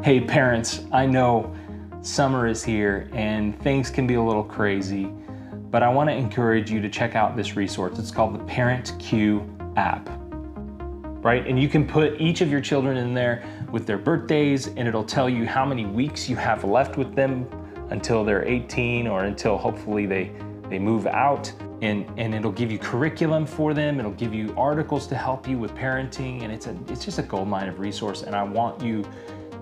Hey parents, I know summer is here and things can be a little crazy, but I want to encourage you to check out this resource. It's called the Parent Q app, right? And you can put each of your children in there with their birthdays, and it'll tell you how many weeks you have left with them until they're 18 or until hopefully they move out. And it'll give you curriculum for them. It'll give you articles to help you with parenting, and it's just a goldmine of resource, and I want you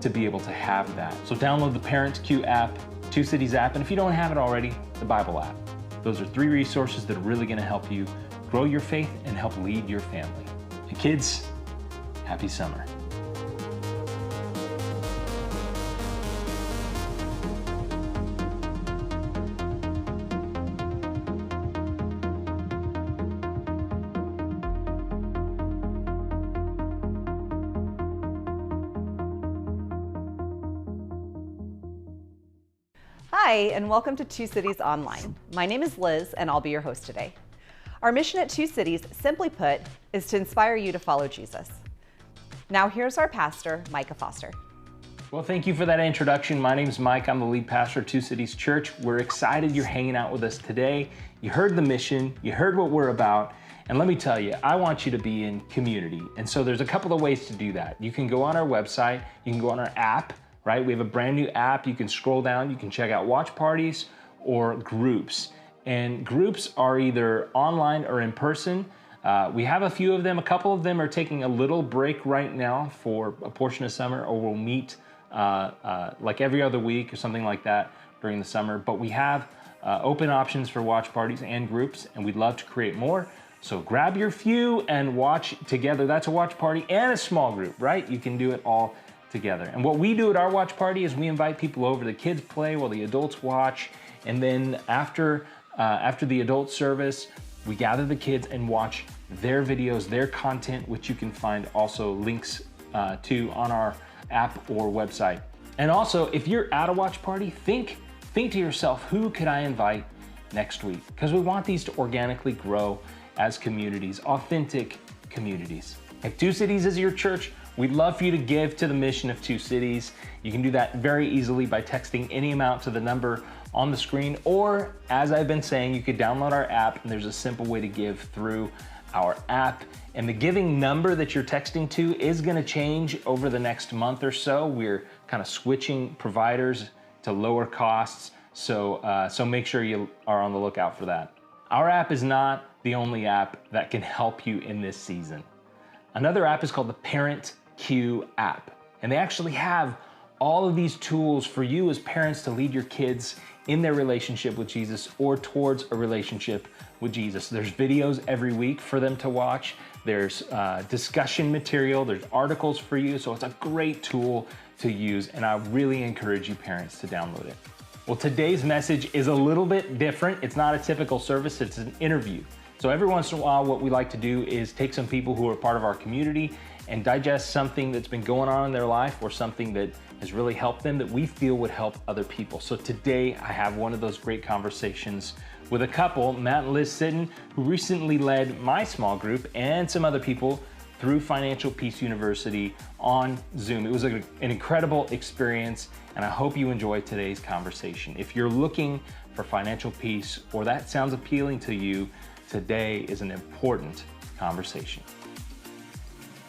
to be able to have that. So download the Parent Q app, Two Cities app, and if you don't have it already, the Bible app. Those are 3 resources that are really gonna help you grow your faith and help lead your family. And kids, happy summer. Hi, and welcome to Two Cities Online. My name is Liz, and I'll be your host today. Our mission at Two Cities, simply put, is to inspire you to follow Jesus. Now here's our pastor, Micah Foster. Well, thank you for that introduction. My name is Mike. I'm the lead pastor at TwoCities.Church. We're excited you're hanging out with us today. You heard the mission, you heard what we're about, and let me tell you, I want you to be in community. And so there's a couple of ways to do that. You can go on our website, you can go on our app, right? We have a brand new app. You can scroll down, you can check out watch parties or groups. And groups are either online or in person. We have a few of them. A couple of them are taking a little break right now for a portion of summer, or we'll meet like every other week or something like that during the summer. But we have open options for watch parties and groups, and we'd love to create more. So grab your few and watch together. That's a watch party and a small group, right? You can do it all together. And what we do at our watch party is we invite people over. The kids play while the adults watch, and then after the adult service, we gather the kids and watch their videos, their content, which you can find also links to on our app or website. And also, if you're at a watch party, think to yourself, who could I invite next week? Because we want these to organically grow as communities, authentic communities. If Two Cities is your church, we'd love for you to give to the mission of Two Cities. You can do that very easily by texting any amount to the number on the screen, or as I've been saying, you could download our app, and there's a simple way to give through our app. And the giving number that you're texting to is gonna change over the next month or so. We're kind of switching providers to lower costs, so make sure you are on the lookout for that. Our app is not the only app that can help you in this season. Another app is called the Parent Q app, and they actually have all of these tools for you as parents to lead your kids in their relationship with Jesus or towards a relationship with Jesus. There's videos every week for them to watch. There's discussion material, there's articles for you, so it's a great tool to use, and I really encourage you parents to download it. Well, today's message is a little bit different. It's not a typical service, it's an interview. So every once in a while, what we like to do is take some people who are part of our community and digest something that's been going on in their life or something that has really helped them that we feel would help other people. So today I have one of those great conversations with a couple, Matt and Liz Sitton, who recently led my small group and some other people through Financial Peace University on Zoom. It was an incredible experience, and I hope you enjoy today's conversation. If you're looking for financial peace or that sounds appealing to you, today is an important conversation.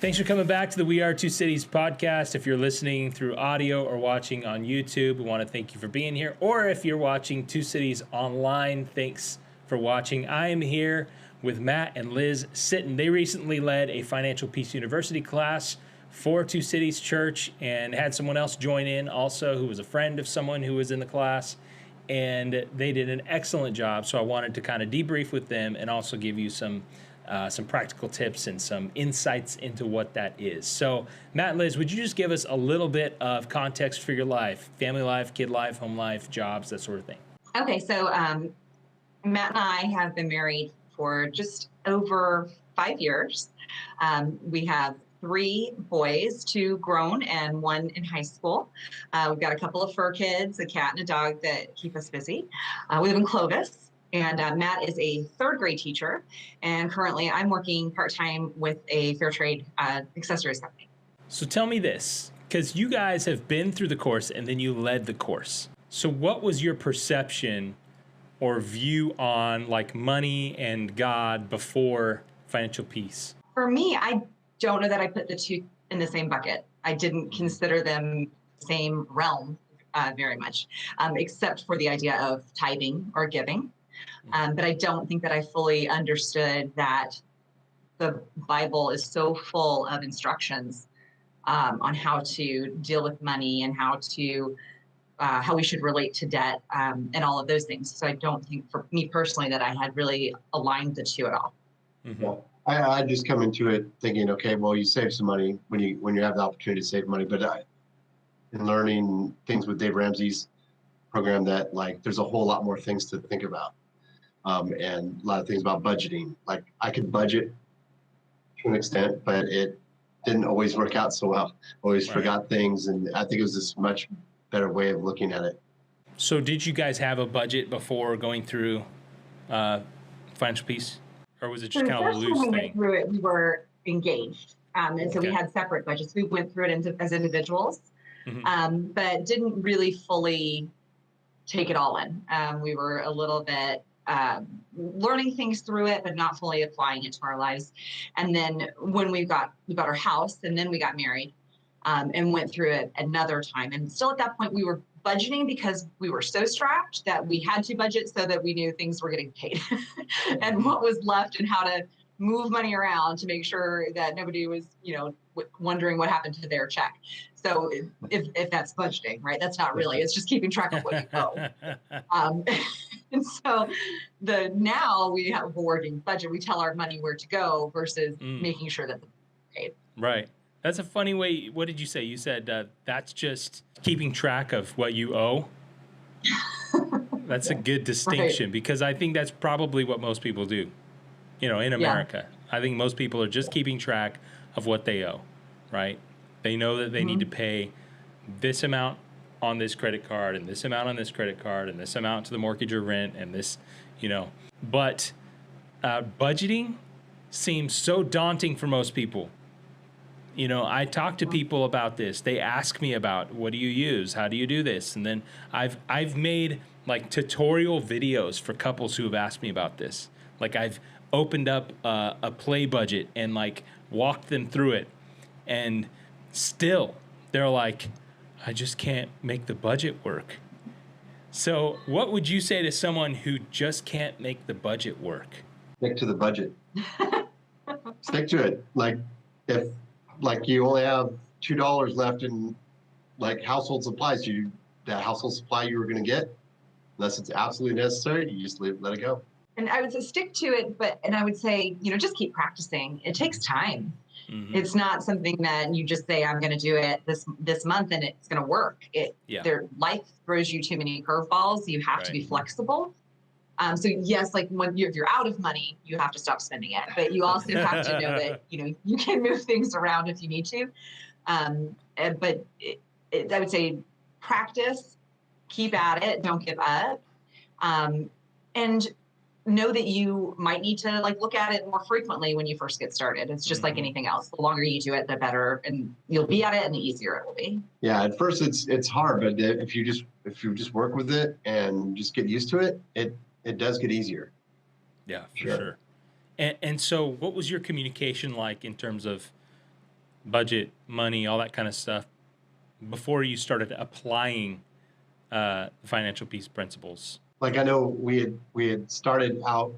Thanks for coming back to the We Are Two Cities podcast. If you're listening through audio or watching on YouTube, we want to thank you for being here. Or if you're watching Two Cities online, thanks for watching. I am here with Matt and Liz Sitton. They recently led a Financial Peace University class for TwoCities.Church and had someone else join in also who was a friend of someone who was in the class. And they did an excellent job, so I wanted to kind of debrief with them and also give you some practical tips and some insights into what that is. So, Matt and Liz, would you just give us a little bit of context for your life, family life, kid life, home life, jobs, that sort of thing? Okay, so Matt and I have been married for just over 5 years. We have 3 boys, 2 grown and 1 in high school. We've got a couple of fur kids, a cat and a dog that keep us busy. We live in Clovis, and Matt is a 3rd grade teacher, and currently I'm working part-time with a fair trade accessories company. So tell me this, Because you guys have been through the course and then you led the course. So what was your perception or view on like money and God before financial peace? For me, I don't know that I put the two in the same bucket. I didn't consider them the same realm very much, except for the idea of tithing or giving. But I don't think that I fully understood that the Bible is so full of instructions on how to deal with money and how we should relate to debt and all of those things. So I don't think for me personally that I had really aligned the two at all. Mm-hmm. Yeah. I just come into it thinking, okay, well, you save some money when you have the opportunity to save money. But in learning things with Dave Ramsey's program, that like there's a whole lot more things to think about, and a lot of things about budgeting. Like I could budget to an extent, but it didn't always work out so well. Always forgot things, and I think it was this much better way of looking at it. So did you guys have a budget before going through financial peace? Or was it just kind of a loose thing? We went through it, we were engaged. And so we had separate budgets. We went through it as individuals, but didn't really fully take it all in. We were a little bit learning things through it, but not fully applying it to our lives. And then when we got our house, and then we got married and went through it another time. And still at that point, we were budgeting because we were so strapped that we had to budget so that we knew things were getting paid and what was left and how to move money around to make sure that nobody was, wondering what happened to their check. So if that's budgeting, right? That's not really, it's just keeping track of what you owe. And so now we have a working budget. We tell our money where to go versus making sure that it's paid. Right. That's a funny way. What did you say? You said that's just keeping track of what you owe. That's a good distinction, because I think that's probably what most people do, in America. I think most people are just keeping track of what they owe, right? They know that they need to pay this amount on this credit card and this amount on this credit card and this amount to the mortgage or rent and this, But budgeting seems so daunting for most people. I talk to people about this. They ask me about, what do you use? How do you do this? And then I've made like tutorial videos for couples who have asked me about this. Like I've opened up a play budget and like walked them through it. And still they're like, I just can't make the budget work. So what would you say to someone who just can't make the budget work? Stick to the budget. Stick to it. Like if you only have $2 left in like household supplies, that household supply you were going to get, unless it's absolutely necessary, you just let it go. And I would say stick to it, and I would say, just keep practicing. It takes time. Mm-hmm. It's not something that you just say, I'm going to do it this month and it's going to work. Life throws you too many curveballs. You have to be flexible. So yes, like if you're out of money, you have to stop spending it, but you also have to know that, you can move things around if you need to. But I would say practice, keep at it, don't give up. And know that you might need to look at it more frequently when you first get started. It's just like anything else. The longer you do it, the better, and you'll be at it and the easier it will be. Yeah. At first it's hard, but if you just work with it and just get used to it, it does get easier. Yeah, for sure. And so what was your communication like in terms of budget, money, all that kind of stuff before you started applying financial peace principles? Like I know we had started out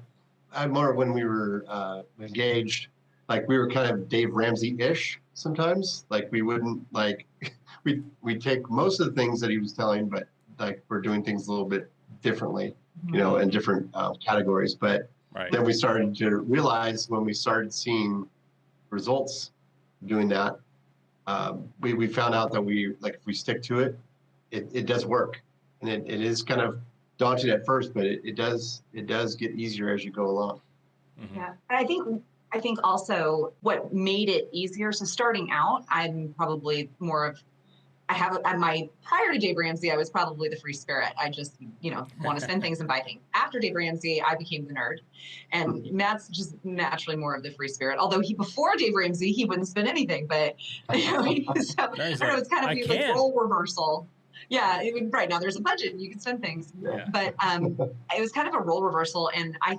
more when we were engaged, like we were kind of Dave Ramsey-ish sometimes. Like we wouldn't we'd take most of the things that he was telling, but like we're doing things a little bit differently, in different categories. But then we started to realize when we started seeing results doing that, we found out that if we stick to it, it does work. And it is kind of daunting at first, but it does get easier as you go along. Mm-hmm. Yeah. And I think also what made it easier. So starting out, I'm probably more of prior to Dave Ramsey, I was probably the free spirit. I just, want to spend things and buy things. After Dave Ramsey, I became the nerd, and Matt's just naturally more of the free spirit. Although before Dave Ramsey, he wouldn't spend anything, but so, I don't know, it's kind of like role reversal. Yeah, right now there's a budget, you can spend things, but it was kind of a role reversal, and I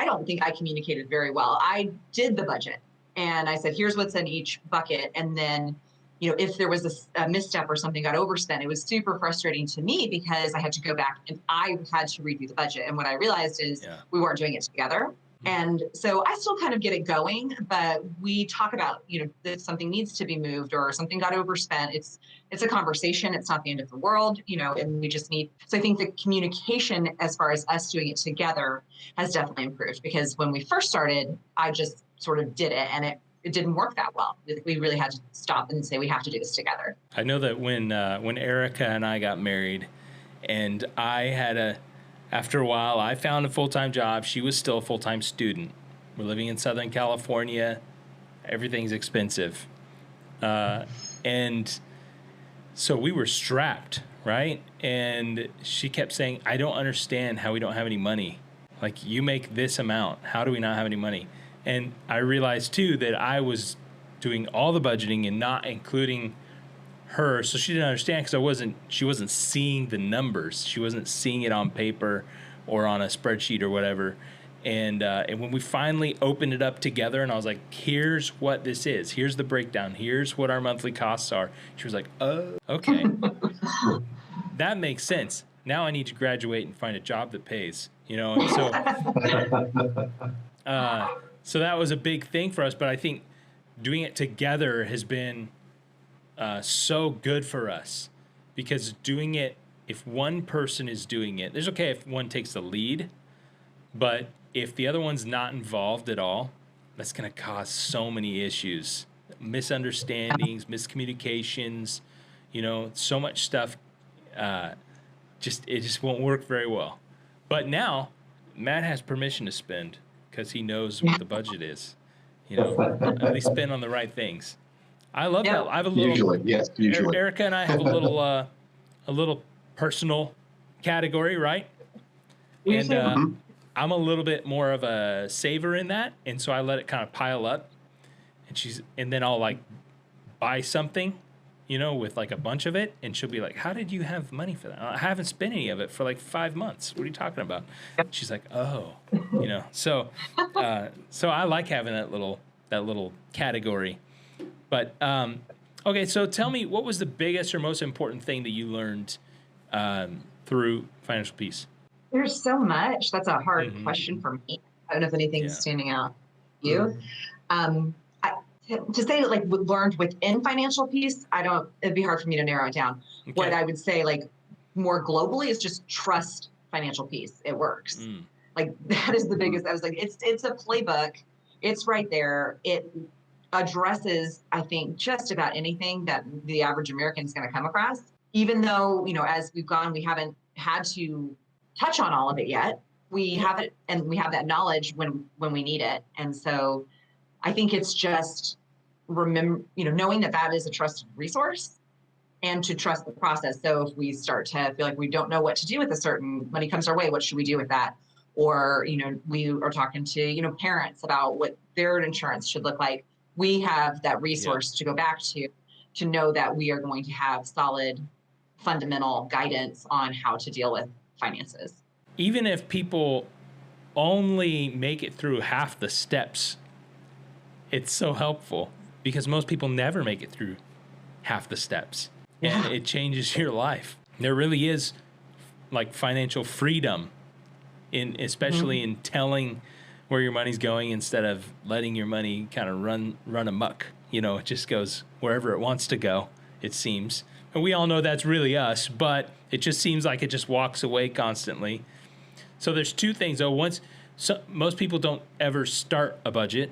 don't think I communicated very well. I did the budget, and I said, here's what's in each bucket, and then if there was a misstep or something got overspent, it was super frustrating to me because I had to go back and I had to redo the budget. And what I realized is we weren't doing it together. And so I still kind of get it going, but we talk about, if something needs to be moved or something got overspent, it's a conversation. It's not the end of the world, and we just so I think the communication as far as us doing it together has definitely improved, because when we first started, I just sort of did it, and it didn't work that well. We really had to stop and say, we have to do this together. I know that when Erica and I got married, and after a while, I found a full-time job. She was still a full-time student. We're living in Southern California. Everything's expensive. And so we were strapped, right? And she kept saying, I don't understand how we don't have any money. Like, you make this amount. How do we not have any money? And I realized, too, that I was doing all the budgeting and not including her. So she didn't understand because she wasn't seeing the numbers. She wasn't seeing it on paper or on a spreadsheet or whatever. And when we finally opened it up together and I was like, here's what this is. Here's the breakdown. Here's what our monthly costs are. She was like, oh, okay. That makes sense. Now I need to graduate and find a job that pays, And so that was a big thing for us, but I think doing it together has been so good for us, because doing it, if one person is doing it, there's okay if one takes the lead, but if the other one's not involved at all, that's going to cause so many issues, misunderstandings, miscommunications, so much stuff. It just won't work very well. But now Matt has permission to spend, because he knows what the budget is, at least spend on the right things. I love that. I have a little, usually. Erica and I have a little personal category, right? And I'm a little bit more of a saver in that, and so I let it kind of pile up. And then I'll buy something, with a bunch of it, and she'll be like, "How did you have money for that? I haven't spent any of it for 5 months. What are you talking about?" She's like, "Oh, So I like having that little category. But okay, so tell me, what was the biggest or most important thing that you learned through financial peace? There's so much. That's a hard question for me. I don't know if anything's standing out to you. To say learned within financial peace, it'd be hard for me to narrow it down. Okay. What I would say more globally is just trust financial peace. It works. That is the biggest. I was like, it's a playbook. It's right there. It addresses, I think, just about anything that the average American is going to come across. Even though, as we've gone, we haven't had to touch on all of it yet. We have it, and we have that knowledge when we need it. And so I think it's just knowing that is a trusted resource, and to trust the process. So if we start to feel like we don't know what to do with a certain money comes our way, what should we do with that? Or, we are talking to, parents about what their insurance should look like. We have that resource to go back to know that we are going to have solid, fundamental guidance on how to deal with finances. Even if people only make it through half the steps, it's so helpful, because most people never make it through half the steps, and it changes your life. There really is financial freedom especially in telling where your money's going, instead of letting your money kind of run amok. It just goes wherever it wants to go, it seems. And we all know that's really us, but it just seems like it just walks away constantly. So there's two things, though. Most people don't ever start a budget.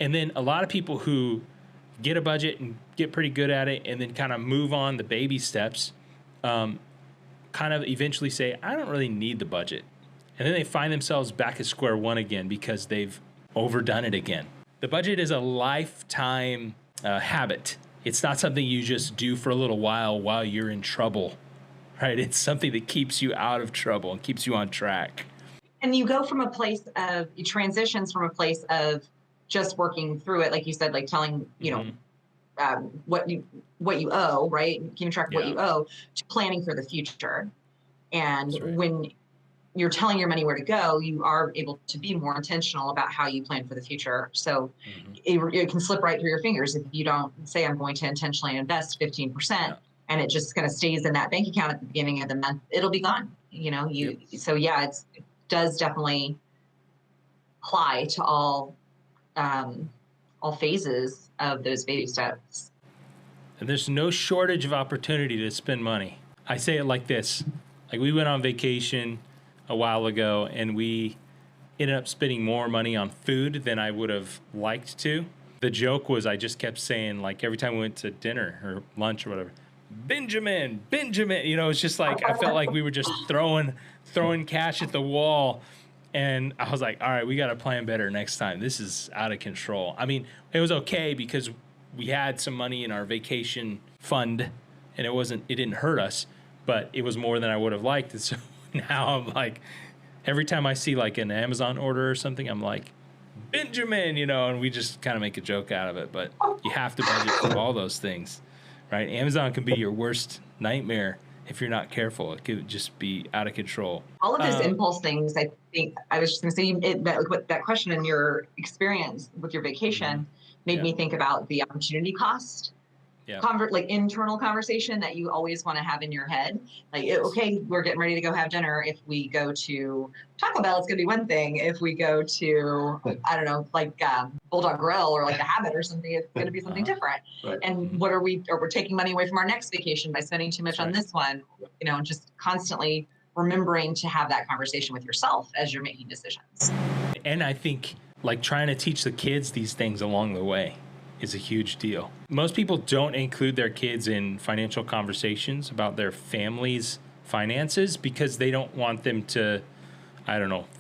And then a lot of people who get a budget and get pretty good at it and then kind of move on the baby steps, kind of eventually say, I don't really need the budget. And then they find themselves back at square one again because they've overdone it again. The budget is a lifetime habit. It's not something you just do for a little while you're in trouble, right? It's something that keeps you out of trouble and keeps you on track. And you go from a place of, it transitions from a place of just working through it, like you said, like telling, what you owe, right? Keeping track of what you owe, to planning for the future. And when you're telling your money where to go, you are able to be more intentional about how you plan for the future. So it can slip right through your fingers if you don't say, I'm going to intentionally invest 15%, and it just kind of stays in that bank account at the beginning of the month. It'll be gone. So yeah, it does definitely apply to all phases of those baby steps. And there's no shortage of opportunity to spend money. I say it like this. Like, we went on vacation a while ago, and we ended up spending more money on food than I would have liked to. The joke was, I just kept saying, like, every time we went to dinner or lunch or whatever, Benjamin, it's just like, I felt like we were just throwing cash at the wall. And I was like, all right, we got to plan better next time. This is out of control. I mean, it was okay because we had some money in our vacation fund, and it didn't hurt us, but it was more than I would have liked. And so now I'm like, every time I see like an Amazon order or something, I'm like, Benjamin, and we just kind of make a joke out of it. But you have to budget for all those things, right? Amazon can be your worst nightmare if you're not careful. It could just be out of control. All of those impulse things, I think, I was just going to say, that question and your experience with your vacation made me think about the opportunity cost. Like internal conversation that you always want to have in your head. Like, okay, we're getting ready to go have dinner. If we go to Taco Bell, it's going to be one thing. If we go to, I don't know, like Bulldog Grill or like The Habit or something, it's going to be something different. Right. And we're taking money away from our next vacation by spending too much on this one, just constantly remembering to have that conversation with yourself as you're making decisions. And I think like trying to teach the kids these things along the way is a huge deal. Most people don't include their kids in financial conversations about their family's finances because they don't want them to,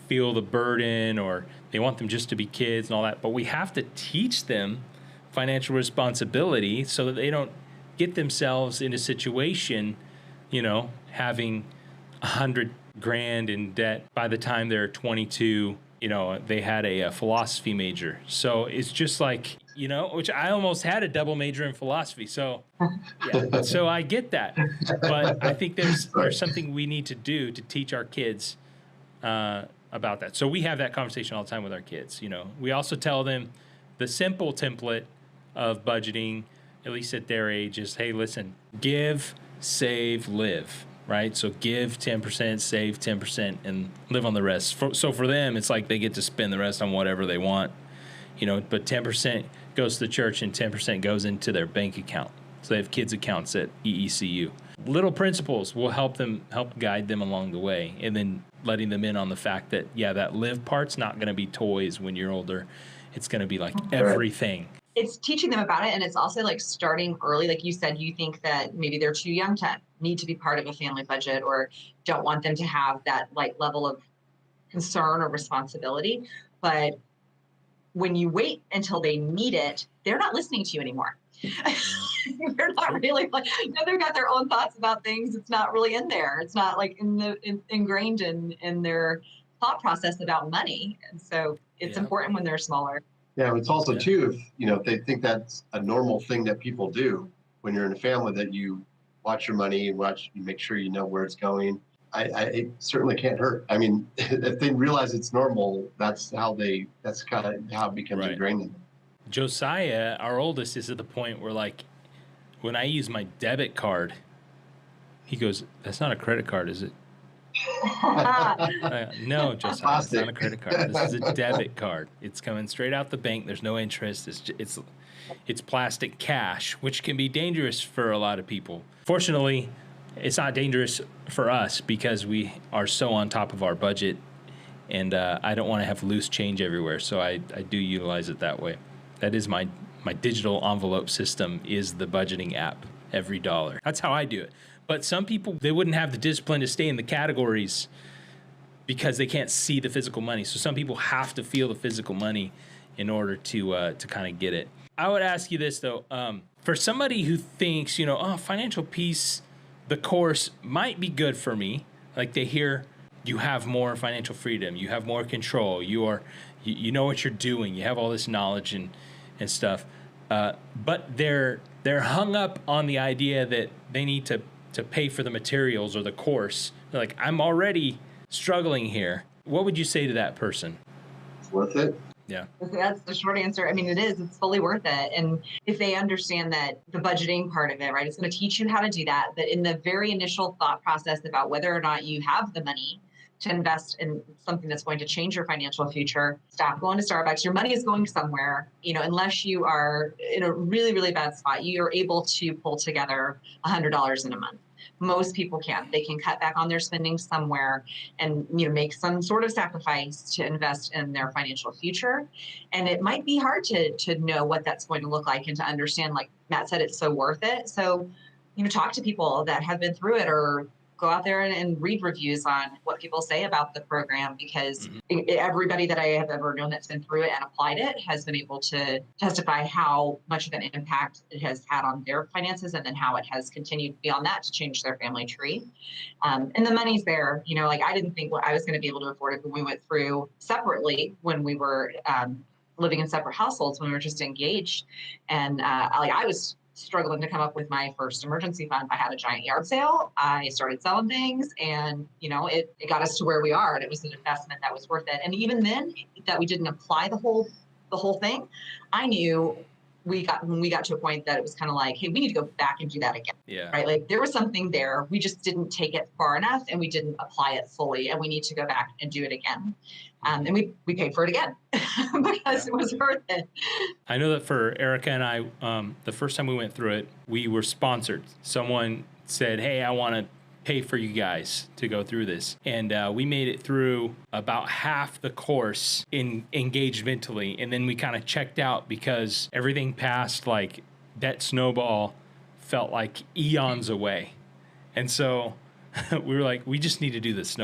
feel the burden, or they want them just to be kids and all that. But we have to teach them financial responsibility so that they don't get themselves in a situation, having $100,000 in debt by the time they're 22. They had a philosophy major. So it's just like, which I almost had a double major in philosophy. So, so I get that. But I think there's something we need to do to teach our kids about that. So we have that conversation all the time with our kids. We also tell them the simple template of budgeting, at least at their age, is, hey, listen, give, save, live. Right? So give 10%, save 10%, and live on the rest. So for them, it's like they get to spend the rest on whatever they want, but 10% goes to the church and 10% goes into their bank account. So they have kids' accounts at EECU. Little principles will help guide them along the way, and then letting them in on the fact that, that live part's not going to be toys when you're older. It's going to be like everything. It's teaching them about it, and it's also like starting early. Like you said, you think that maybe they're too young to need to be part of a family budget, or don't want them to have that like level of concern or responsibility. But when you wait until they need it, they're not listening to you anymore. They're not really like, they've got their own thoughts about things. It's not really in there. It's not like ingrained in their thought process about money. And so it's important when they're smaller. Yeah, it's also too, if they think that's a normal thing that people do when you're in a family, that you watch your money and you make sure you know where it's going. It certainly can't hurt. I mean, if they realize it's normal, that's kind of how it becomes ingrained in them. Josiah, our oldest, is at the point where, like, when I use my debit card, he goes, "That's not a credit card, is it?" No, Josiah, it's not a credit card. This is a debit card. It's coming straight out the bank. There's no interest. It's plastic cash, which can be dangerous for a lot of people. Fortunately, it's not dangerous for us because we are so on top of our budget, and I don't want to have loose change everywhere, so I do utilize it that way. That is my digital envelope system, is the budgeting app, every dollar. That's how I do it. But some people, they wouldn't have the discipline to stay in the categories because they can't see the physical money. So some people have to feel the physical money in order to kind of get it. I would ask you this, though. for somebody who thinks, oh, financial peace, the course might be good for me. Like they hear you have more financial freedom, you have more control, you know what you're doing, you have all this knowledge and stuff. But they're hung up on the idea that they need to pay for the materials or the course. They're like, I'm already struggling here. What would you say to that person? It's worth it. Yeah. That's the short answer. I mean, it's fully worth it. And if they understand that the budgeting part of it, right, it's going to teach you how to do that. But in the very initial thought process about whether or not you have the money to invest in something that's going to change your financial future, stop going to Starbucks. Your money is going somewhere, unless you are in a really, really bad spot, you're able to pull together $100 in a month. Most people can. They can cut back on their spending somewhere and make some sort of sacrifice to invest in their financial future. And it might be hard to know what that's going to look like and to understand, like Matt said, it's so worth it. So, talk to people that have been through it, or go out there and read reviews on what people say about the program, because everybody that I have ever known that's been through it and applied it has been able to testify how much of an impact it has had on their finances, and then how it has continued beyond that to change their family tree. And the money's there. I didn't think I was going to be able to afford it when we went through separately, when we were living in separate households, when we were just engaged. And I was struggling to come up with my first emergency fund. I had a giant yard sale. I started selling things, and it got us to where we are, and it was an investment that was worth it. And even then, that we didn't apply the whole thing, I knew when we got to a point that it was kind of like, hey, we need to go back and do that again. Yeah. Right. Like there was something there. We just didn't take it far enough, and we didn't apply it fully, and we need to go back and do it again. And we paid for it again because it was worth it. I know that for Erica and I, the first time we went through it, we were sponsored. Someone said, hey, I want to pay for you guys to go through this. And we made it through about half the course engaged mentally. And then we kind of checked out because everything past like that Snowball felt like eons away. And so we were like, we just need to do this.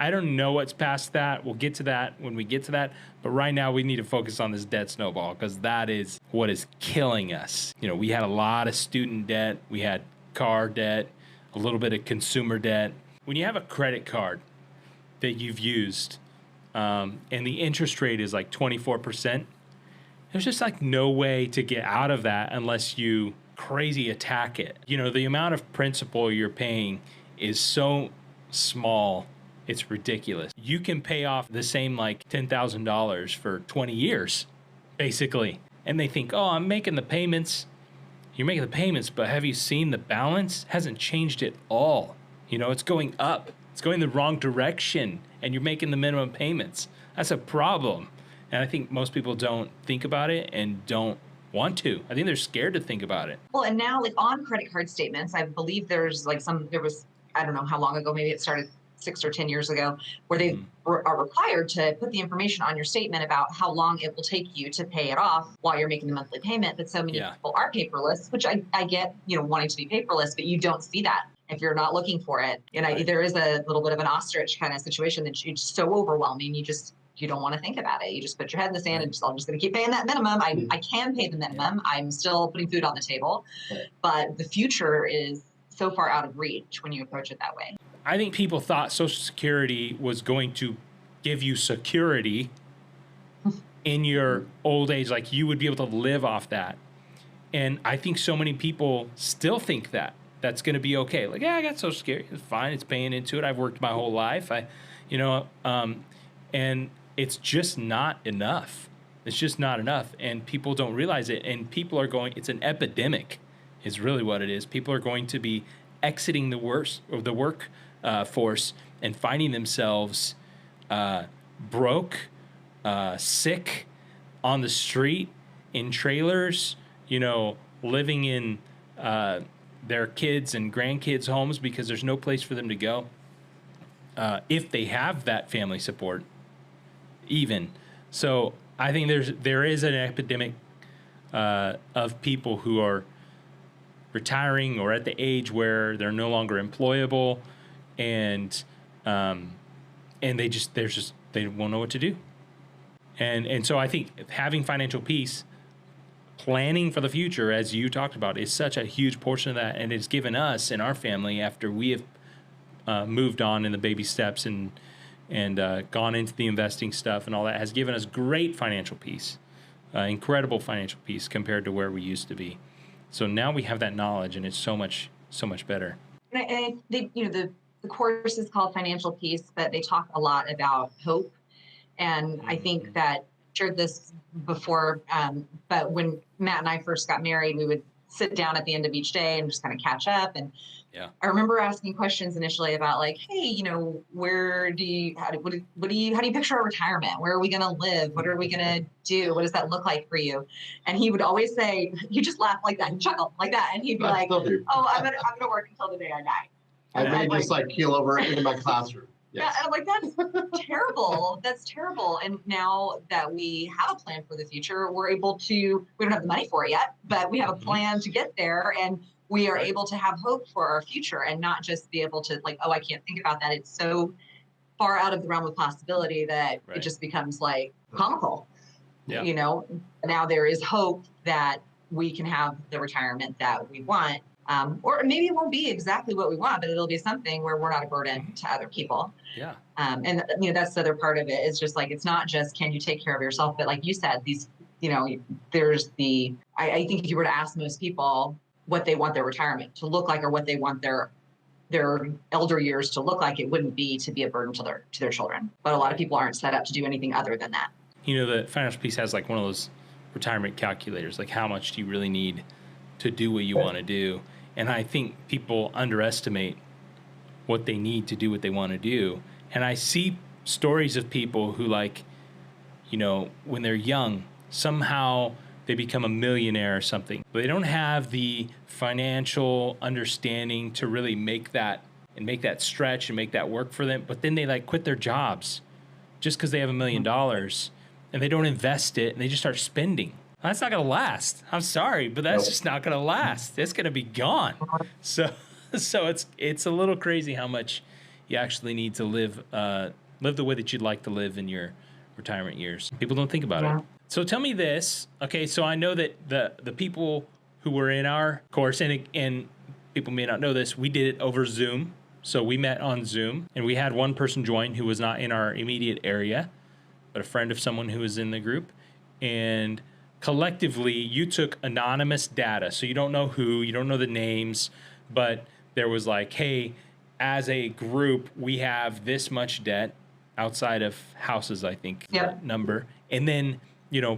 I don't know what's past that. We'll get to that when we get to that. But right now we need to focus on this debt snowball, because that is what is killing us. We had a lot of student debt. We had car debt, a little bit of consumer debt. When you have a credit card that you've used and the interest rate is like 24%, there's just like no way to get out of that unless you crazy attack it. The amount of principal you're paying is so small. It's ridiculous. You can pay off the same like $10,000 for 20 years, basically. And they think, oh, I'm making the payments. You're making the payments, but have you seen the balance? Hasn't changed at all. It's going up. It's going the wrong direction, and you're making the minimum payments. That's a problem. And I think most people don't think about it and don't want to. I think they're scared to think about it. Well, and now like on credit card statements, I believe there was, I don't know how long ago, maybe it started 6 or 10 years ago, where they are required to put the information on your statement about how long it will take you to pay it off while you're making the monthly payment. But so many people are paperless, which I get, wanting to be paperless, but you don't see that if you're not looking for it. And there is a little bit of an ostrich kind of situation that it's so overwhelming. You don't want to think about it. You just put your head in the sand and I'm just going to keep paying that minimum. I can pay the minimum. I'm still putting food on the table, but the future is so far out of reach when you approach it that way. I think people thought Social Security was going to give you security in your old age, like you would be able to live off that. And I think so many people still think that that's going to be okay. Like, yeah, I got Social Security. It's fine. It's paying into it. I've worked my whole life. And it's just not enough. It's just not enough. And people don't realize it. And people are it's an epidemic is really what it is. People are going to be exiting the workforce and finding themselves broke, sick, on the street, in trailers, living in their kids' and grandkids' homes because there's no place for them to go. If they have that family support, even. So I think there is an epidemic of people who are retiring or at the age where they're no longer employable, and they won't know what to do. And so I think having financial peace planning for the future, as you talked about, is such a huge portion of that. And it's given us and our family, after we have moved on in the baby steps and gone into the investing stuff and all that, has given us great financial peace, incredible financial peace compared to where we used to be. So now we have that knowledge, and it's so much better. And the course is called Financial Peace, but they talk a lot about hope. And I think that shared this before, but when Matt and I first got married, we would sit down at the end of each day and just kind of catch up. And I remember asking questions initially about like, hey, how do you picture our retirement? Where are we going to live? What are we going to do? What does that look like for you? And he would always say, he just laughed like that and chuckle like that. And he'd be like, oh, I'm going to work until the day I die. I may just like keel over into my classroom. Yes. Yeah, and I'm like, that's terrible. That's terrible. And now that we have a plan for the future, we don't have the money for it yet, but we have a plan to get there, and we are able to have hope for our future and not just be able to like, oh, I can't think about that. It's so far out of the realm of possibility that it just becomes like comical. Yeah. Now there is hope that we can have the retirement that we want. Or maybe it won't be exactly what we want, but it'll be something where we're not a burden to other people. Yeah. And that's the other part of it. Is just like, it's not just, can you take care of yourself? But like you said, there's I think if you were to ask most people what they want their retirement to look like, or what they want their elder years to look like, it wouldn't be to be a burden to their children. But a lot of people aren't set up to do anything other than that. The Financial Peace has like one of those retirement calculators, like how much do you really need to do what you want to do? And I think people underestimate what they need to do what they want to do. And I see stories of people who when they're young, somehow they become a millionaire or something. But they don't have the financial understanding to really make that stretch and make that work for them. But then they quit their jobs just because they have $1 million, and they don't invest it, and they just start spending. That's not going to last. I'm sorry, but that's just not going to last. It's going to be gone. So it's a little crazy how much you actually need to live the way that you'd like to live in your retirement years. People don't think about it. So tell me this. Okay, so I know that the people who were in our course, and people may not know this, we did it over Zoom. So we met on Zoom, and we had one person join who was not in our immediate area, but a friend of someone who was in the group. And collectively, you took anonymous data. So you don't know who, you don't know the names, but there was like, hey, as a group, we have this much debt outside of houses, I think, number. And then,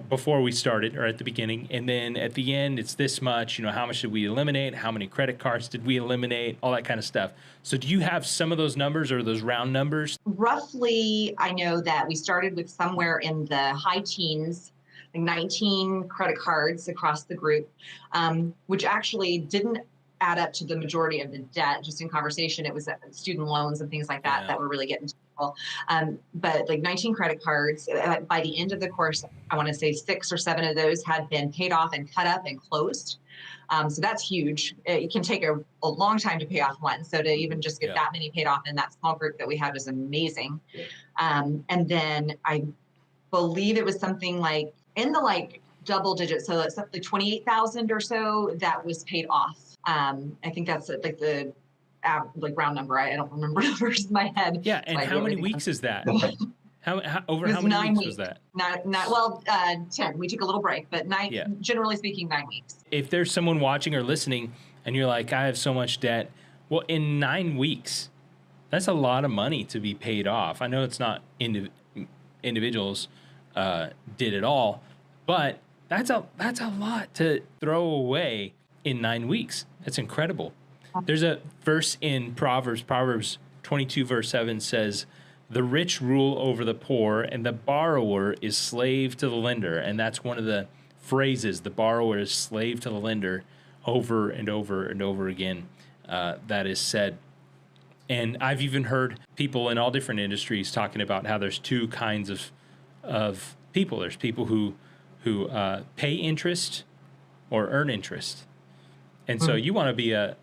before we started, or at the beginning, and then at the end, it's this much, how much did we eliminate? How many credit cards did we eliminate? All that kind of stuff. So do you have some of those numbers or those round numbers? Roughly, I know that we started with somewhere in the high teens, 19 credit cards across the group, which actually didn't add up to the majority of the debt. Just in conversation, it was student loans and things like that that were really getting to people. But 19 credit cards, by the end of the course, I want to say 6 or 7 of those had been paid off and cut up and closed. So that's huge. It can take a long time to pay off one. So to even just get that many paid off in that small group that we had was amazing. And then I believe it was something like in the double digits, so it's something like 28,000 or so that was paid off. I think that's the round number. I don't remember numbers in my head. Yeah, and how many weeks is that? How many weeks was that? 10. We took a little break, but 9. Generally speaking, 9 weeks. If there's someone watching or listening, and you're like, I have so much debt, well, in 9 weeks, that's a lot of money to be paid off. I know it's not individuals did it all, but that's a lot to throw away in 9 weeks. That's incredible. There's a verse in Proverbs 22 verse 7 says, the rich rule over the poor, and the borrower is slave to the lender. And that's one of the phrases, the borrower is slave to the lender, over and over and over again, that is said. And I've even heard people in all different industries talking about how there's two kinds of people. There's people who pay interest or earn interest. And so you want to be an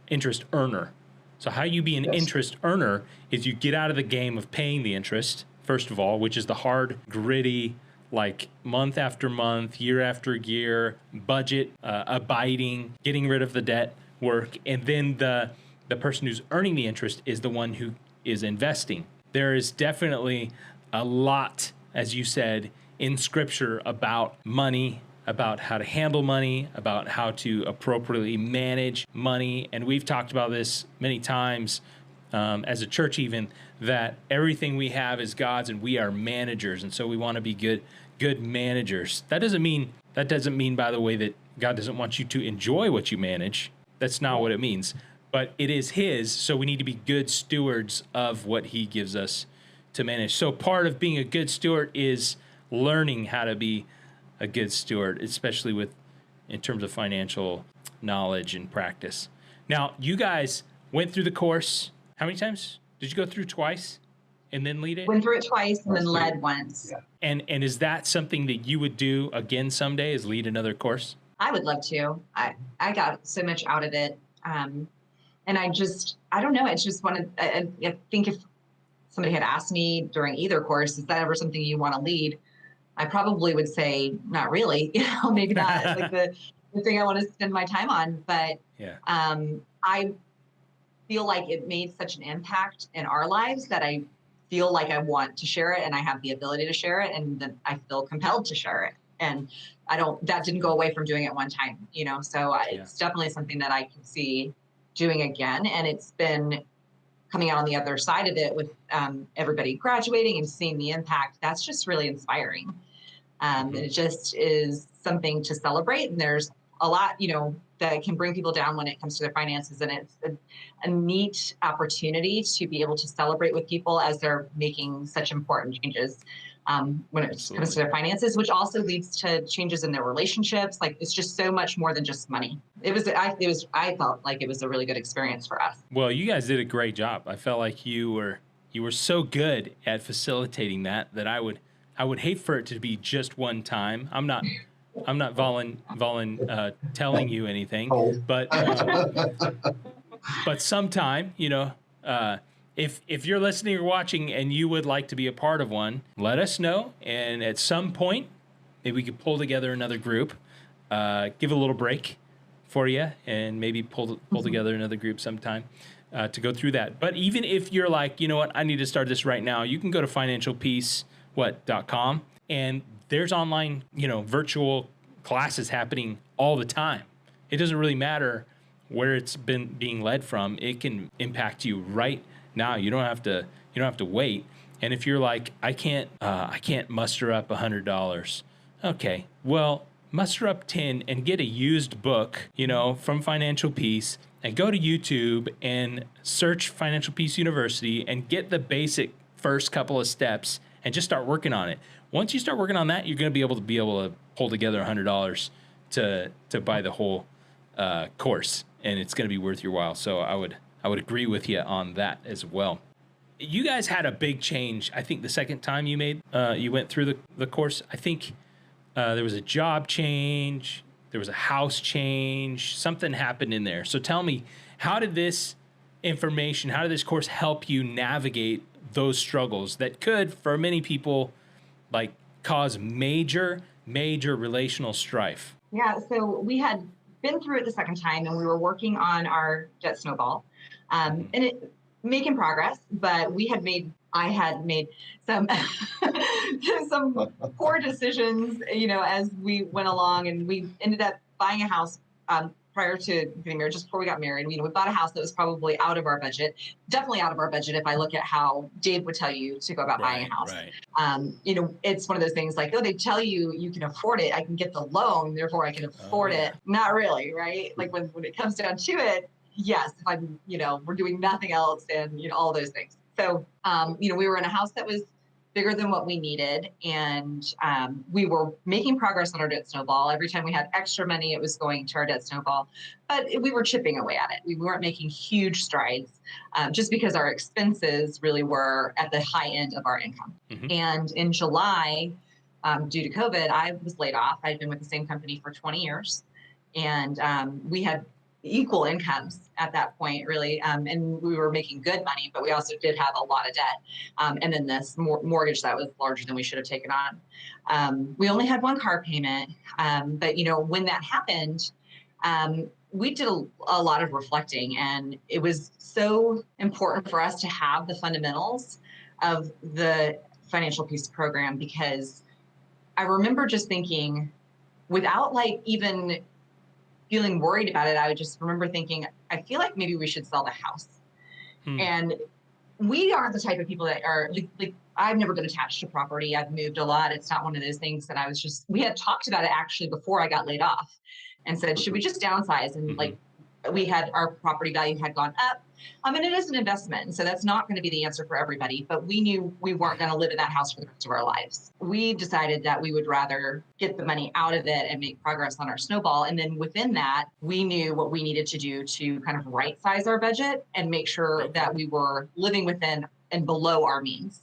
interest earner. So how you be an interest earner is you get out of the game of paying the interest, first of all, which is the hard, gritty like month after month, year after year, budget, abiding, getting rid of the debt work. And then the person who's earning the interest is the one who is investing. There is definitely a lot, as you said, in Scripture about money, about how to handle money, about how to appropriately manage money. And we've talked about this many times as a church even, that everything we have is God's and we are managers. And so we want to be good managers. That doesn't mean, by the way, that God doesn't want you to enjoy what you manage. That's not what it means. But it is His, so we need to be good stewards of what He gives us to manage. So part of being a good steward is learning how to be a good steward, especially in terms of financial knowledge and practice. Now, you guys went through the course. How many times? Did you go through twice and then lead it? Went through it twice and then led once. Yeah. And is that something that you would do again someday, is lead another course? I would love to. I got so much out of it. And I don't know. It's just I think if somebody had asked me during either course, is that ever something you want to lead? I probably would say, not really, maybe not like the thing I want to spend my time on. But yeah. I feel like it made such an impact in our lives that I feel like I want to share it and I have the ability to share it and that I feel compelled to share it. And that didn't go away from doing it one time, so it's definitely something that I can see doing again. And it's been coming out on the other side of it with everybody graduating and seeing the impact. That's just really inspiring. It just is something to celebrate. And there's a lot, that can bring people down when it comes to their finances. And it's a neat opportunity to be able to celebrate with people as they're making such important changes when it comes to their finances, which also leads to changes in their relationships. Like, it's just so much more than just money. I felt like it was a really good experience for us. Well, you guys did a great job. I felt like you were so good at facilitating that I would hate for it to be just one time. I'm not telling you anything, but sometime, if you're listening or watching and you would like to be a part of one, let us know. And at some point, maybe we could pull together another group, give a little break for you, and maybe pull together another group sometime to go through that. But even if you're like, you know what, I need to start this right now, you can go to financialpeace.com, and there's online, virtual classes happening all the time. It doesn't really matter where it's been being led from. It can impact you right now. You don't have to wait. And if you're like, I can't muster up $100. Okay, well, muster up 10 and get a used book, from Financial Peace, and go to YouTube and search Financial Peace University and get the basic first couple of steps and just start working on it. Once you start working on that, you're going to be able to pull together $100 to buy the whole course, and it's going to be worth your while. So I would agree with you on that as well. You guys had a big change. I think the second time you went through the course, I think there was a job change, there was a house change, something happened in there. So tell me, how did this course help you navigate those struggles that could, for many people, like cause major relational strife? Yeah, so we had been through it the second time, and we were working on our debt snowball, and making progress. But I had made some some poor decisions, as we went along, and we ended up buying a house prior to getting married, just before we got married. We bought a house that was probably out of our budget, definitely out of our budget. If I look at how Dave would tell you to go about buying a house, it's one of those things like, they tell you you can afford it. I can get the loan, therefore I can afford it. Not really, right? Like when it comes down to it, yes, if I'm, we're doing nothing else and, all those things. So, we were in a house that was bigger than what we needed. And we were making progress on our debt snowball. Every time we had extra money, it was going to our debt snowball. But we were chipping away at it. We weren't making huge strides just because our expenses really were at the high end of our income. Mm-hmm. And in July, due to COVID, I was laid off. I'd been with the same company for 20 years. And we had equal incomes at that point, really. And we were making good money, but we also did have a lot of debt. And then this mortgage that was larger than we should have taken on. We only had one car payment. But, when that happened, we did a lot of reflecting, and it was so important for us to have the fundamentals of the financial peace program, because I remember just thinking, without even feeling worried about it, I would just remember thinking, I feel like maybe we should sell the house. And we aren't the type of people that are like, I've never been attached to property. I've moved a lot. It's not one of those things that we had talked about it actually before I got laid off, and said, should we just downsize? And our property value had gone up. And it is an investment. And so that's not going to be the answer for everybody, but we knew we weren't going to live in that house for the rest of our lives. We decided that we would rather get the money out of it and make progress on our Snowball. And then within that, we knew what we needed to do to kind of right size our budget and make sure that we were living within and below our means,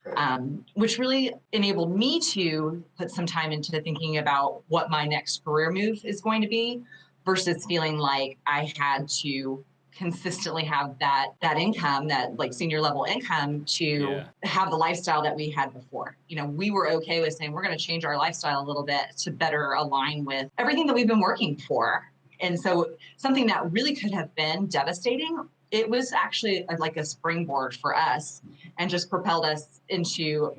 which really enabled me to put some time into thinking about what my next career move is going to be, versus feeling like I had to consistently have that income, that senior level income to have the lifestyle that we had before. We were okay with saying we're going to change our lifestyle a little bit to better align with everything that we've been working for. And so something that really could have been devastating, it was actually like a springboard for us and just propelled us into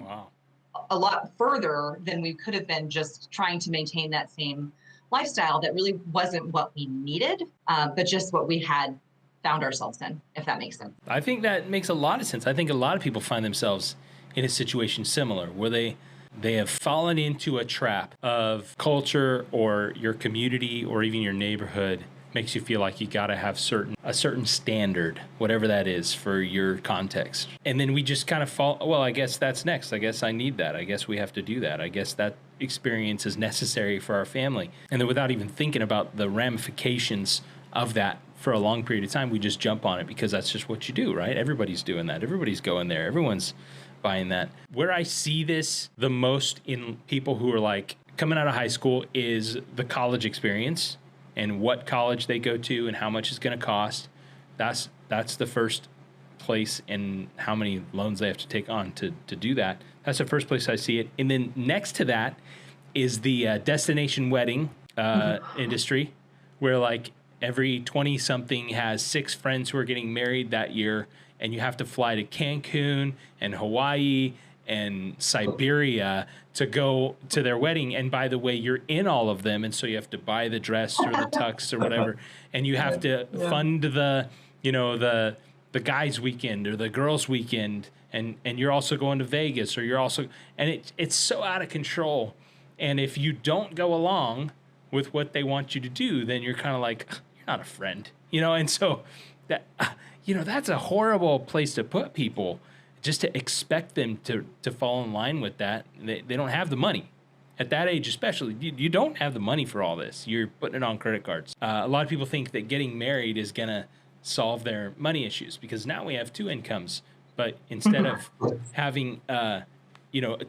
a lot further than we could have been just trying to maintain that same lifestyle that really wasn't what we needed, but just what we had found ourselves in, if that makes sense. I think that makes a lot of sense. I think a lot of people find themselves in a situation similar where they have fallen into a trap of culture, or your community, or even your neighborhood makes you feel like you got to have a certain standard, whatever that is for your context. And then we just kind of fall, well, I guess that's next. I guess I need that. I guess we have to do that. I guess that experience is necessary for our family. And then without even thinking about the ramifications of that for a long period of time, we just jump on it because that's just what you do, right? Everybody's doing that. Everybody's going there. Everyone's buying that. Where I see this the most in people who are coming out of high school is the college experience and what college they go to and how much it's going to cost. That's the first place, and how many loans they have to take on to do that. That's the first place I see it. And then next to that is the destination wedding industry, where every 20-something has 6 friends who are getting married that year, and you have to fly to Cancun and Hawaii and Siberia to go to their wedding. And by the way, you're in all of them, and so you have to buy the dress or the tux or whatever, and you have to fund the guys' weekend or the girls' weekend, and you're also going to Vegas, or you're also, and it's so out of control. And if you don't go along with what they want you to do, then you're kind of you're not a friend, and so that that's a horrible place to put people, just to expect them to fall in line with that. They don't have the money at that age, especially. You don't have the money for all this. You're putting it on credit cards. A lot of people think that getting married is gonna solve their money issues, because now we have 2 incomes, but instead of having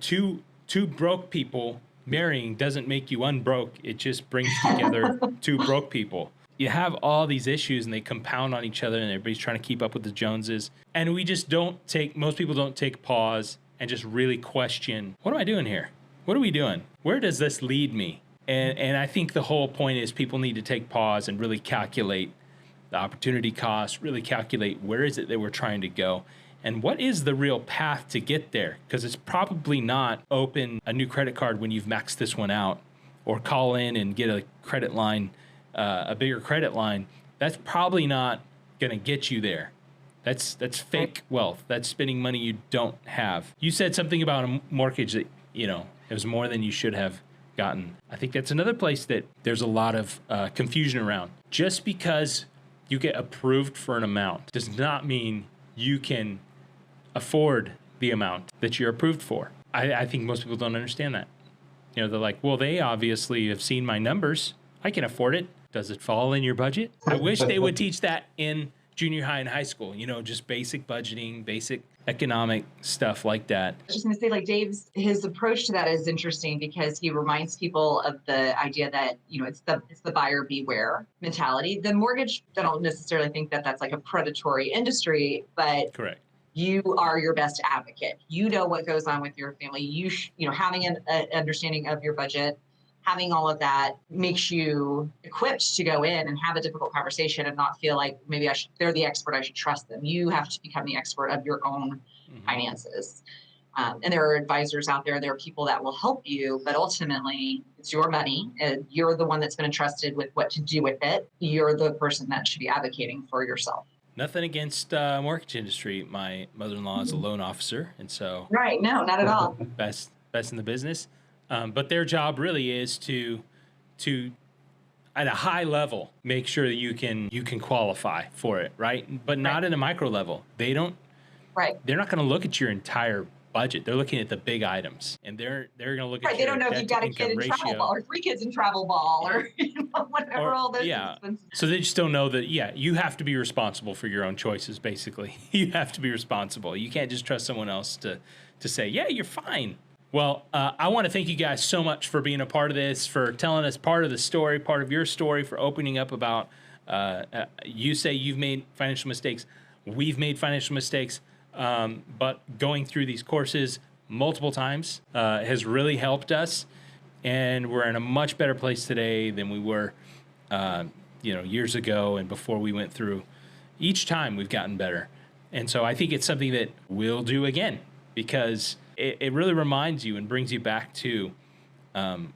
two broke people marrying doesn't make you unbroke. It just brings together 2 broke people. You have all these issues, and they compound on each other, and everybody's trying to keep up with the Joneses. And we just most people don't take pause and just really question, what am I doing here? What are we doing? Where does this lead me? And I think the whole point is people need to take pause and really calculate the opportunity cost, really calculate where is it that we're trying to go, and what is the real path to get there? Because it's probably not open a new credit card when you've maxed this one out, or call in and get a credit line, a bigger credit line. That's probably not going to get you there. That's fake wealth. That's spending money you don't have. You said something about a mortgage that, it was more than you should have gotten. I think that's another place that there's a lot of confusion around. Just because you get approved for an amount does not mean you can afford the amount that you're approved for. I think most people don't understand that. They're like, well, they obviously have seen my numbers. I can afford it. Does it fall in your budget? I wish they would teach that in junior high and high school, just basic budgeting, basic economic stuff like that. I was just going to say, like his approach to that is interesting because he reminds people of the idea that, it's the buyer beware mentality. The mortgage, I don't necessarily think that that's like a predatory industry, but Correct. You are your best advocate. You know what goes on with your family. Having an understanding of your budget, having all of that makes you equipped to go in and have a difficult conversation and not feel like maybe they're the expert, I should trust them. You have to become the expert of your own finances. And there are advisors out there. There are people that will help you, but ultimately it's your money. And you're the one that's been entrusted with what to do with it. You're the person that should be advocating for yourself. Nothing against mortgage industry. My mother-in-law is a loan officer, and so right, no, not at all. Best in the business. But their job really is to at a high level make sure that you can qualify for it, right? But not at a micro level. They don't. Right. They're not going to look at your entire budget. They're looking at the big items, and they're going to look at they don't know if you've got a kid in travel ball or 3 kids in travel ball or whatever all those expenses. So they just don't know that. Yeah, you have to be responsible for your own choices. Basically, you have to be responsible. You can't just trust someone else to say, yeah, you're fine. Well, I want to thank you guys so much for being a part of this, for telling us part of the story, part of your story, for opening up about. You say you've made financial mistakes. We've made financial mistakes. But going through these courses multiple times has really helped us, and we're in a much better place today than we were, years ago and before we went through. Each time we've gotten better, and so I think it's something that we'll do again because it really reminds you and brings you back to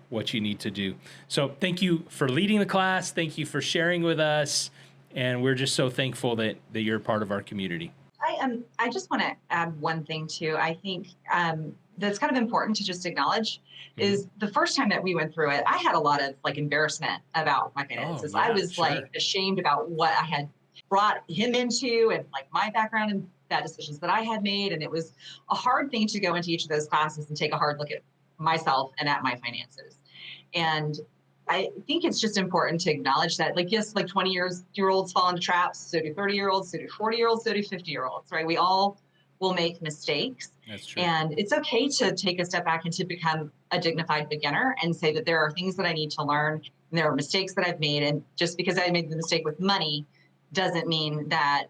what you need to do. So thank you for leading the class. Thank you for sharing with us, and we're just so thankful that you're a part of our community. I just want to add one thing too. I think that's kind of important to just acknowledge is the first time that we went through it, I had a lot of embarrassment about my finances. I was ashamed about what I had brought him into and my background and bad decisions that I had made. And it was a hard thing to go into each of those classes and take a hard look at myself and at my finances. And I think it's just important to acknowledge that, 20-year-olds fall into traps, so do 30-year-olds, so do 40-year-olds, so do 50-year-olds, right? We all will make mistakes. That's true. And it's okay to take a step back and to become a dignified beginner and say that there are things that I need to learn and there are mistakes that I've made. And just because I made the mistake with money doesn't mean that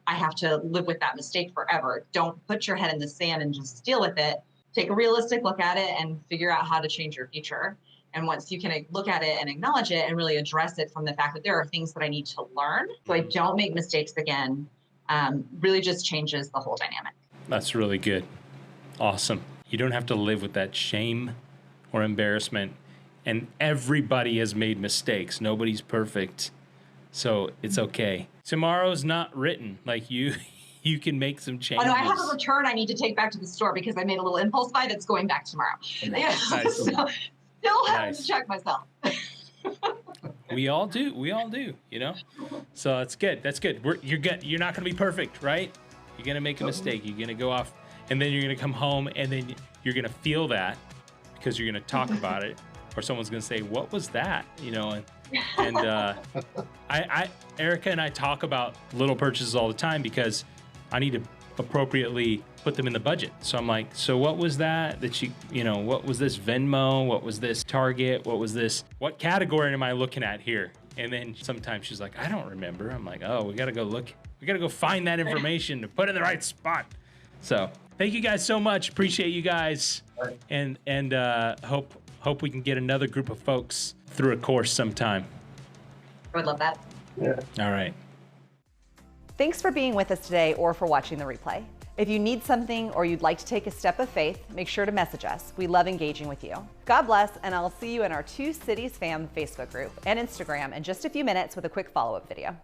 I have to live with that mistake forever. Don't put your head in the sand and just deal with it. Take a realistic look at it and figure out how to change your future. And once you can look at it and acknowledge it and really address it from the fact that there are things that I need to learn so I don't make mistakes again, really just changes the whole dynamic. That's really good. Awesome. You don't have to live with that shame or embarrassment. And everybody has made mistakes. Nobody's perfect. So it's okay. Tomorrow's not written. You can make some changes. Oh, no, I have a return I need to take back to the store because I made a little impulse buy that's going back tomorrow. Nice. Still having to check myself. We all do, So that's good. You're good. You're not going to be perfect, right? You're going to make a mistake. You're going to go off, and then you're going to come home, and then you're going to feel that because you're going to talk about it, or someone's going to say, "What was that?" And Erica and I talk about little purchases all the time because I need to appropriately put them in the budget. So I'm like, so what was that what was this Venmo? What was this Target? What was this? What category am I looking at here? And then sometimes she's like, I don't remember. I'm like, oh, we got to go look. We got to go find that information to put in the right spot. So thank you guys so much. Appreciate you guys. And hope we can get another group of folks through a course sometime. I would love that. Yeah. All right. Thanks for being with us today or for watching the replay. If you need something or you'd like to take a step of faith, make sure to message us. We love engaging with you. God bless, and I'll see you in our Two Cities Fam Facebook group and Instagram in just a few minutes with a quick follow-up video.